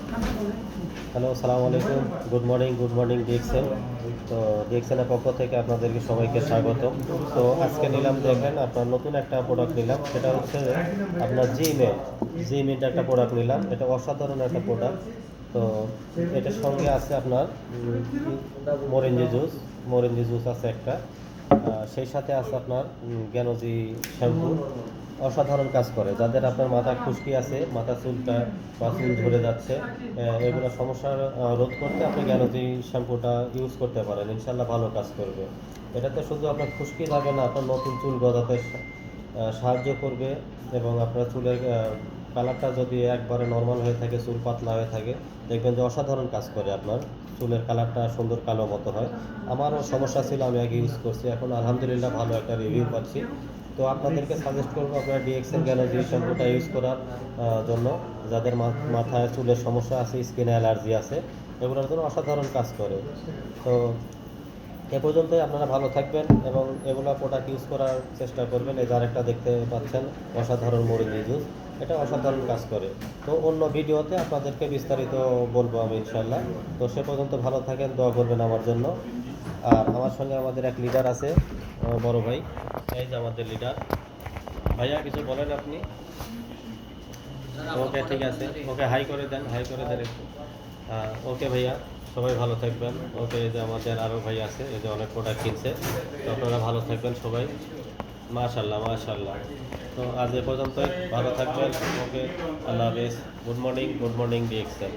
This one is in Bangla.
হ্যালো, আসসালামু আলাইকুম। Good morning DXL. তো ডিএক্সএলের পক্ষ থেকে আপনাদেরকে সবাইকে স্বাগতম। তো আজকে নিলাম, দেখেন আপনার নতুন একটা প্রোডাক্ট নিলাম, সেটা হচ্ছে আপনার জি মিন্ট একটা প্রোডাক্ট নিলাম। এটা অসাধারণ একটা প্রোডাক্ট। তো এটার সঙ্গে আছে আপনার মরেঞ্জি জুস আছে একটা। সেই সাথে আছে আপনার জ্ঞানজি শ্যাম্পু। অসাধারণ কাজ করে যাদের আপনার মাথা খুশকি আছে, মাথা চুলটা বা চুল ধরে যাচ্ছে, এগুলো সমস্যার রোধ করতে আপনি জ্ঞানজি শ্যাম্পুটা ইউজ করতে পারেন, ইনশাল্লাহ ভালো কাজ করবে। এটাতে শুধু আপনার খুশকি যাবে না, আপনার নতুন চুল গজাতে সাহায্য করবে। এবং আপনার চুলের কালারটা যদি একবারে নর্মাল হয়ে থাকে, চুল পাতলা হয়ে থাকে, দেখবেন যে অসাধারণ কাজ করে, আপনার চুলের কালারটা সুন্দর কালো মতো হয়। আমারও সমস্যা ছিল, আমি আগে ইউজ করছি, এখন আলহামদুলিল্লাহ ভালো একটা রিভিউ পাচ্ছি। তো আপনাদেরকে সাজেস্ট করবো আপনারা ডিএক্সএল গ্যানোজি শ্যাম্পুটা ইউজ করার জন্য, যাদের মাথায় চুলের সমস্যা আছে, স্কিনে অ্যালার্জি আছে, এগুলোর জন্য অসাধারণ কাজ করে। তো এ পর্যন্তই, আপনারা ভালো থাকবেন এবং এগুলো প্রোডাক্ট ইউজ করার চেষ্টা করবেন। এই যার একটা দেখতে পাচ্ছেন অসাধারণ মরিচ জুস, এটা অসাধারণ কাজ করে। তো অন্য ভিডিওতে আপনাদেরকে বিস্তারিত বলবো আমি, ইনশাল্লাহ। তো সে পর্যন্ত ভালো থাকেন, দোয়া করবেন আমার জন্য। আর আমার সঙ্গে আমাদের এক লিডার আছে, বড় ভাই। এই যে আমাদের লিডার ভাইয়া, কিছু বলেন আপনি? ওকে, ঠিক আছে, ওকে হাই করে দেন, হাই করে দেন একটু। ওকে ভাইয়া, সবাই ভালো থাকবেন। ওকে, এই যে আমাদের আরও ভাই আছে, এই যে অনেক প্রোডাক্ট কিনছে। তো আপনারা ভালো থাকবেন সবাই। মাশাল্লাহ, মাশাল্লাহ। তো আজ এ পর্যন্তই, ভালো থাকবেন। ওকে, আল্লাহ হাফেজ। Good morning DXL.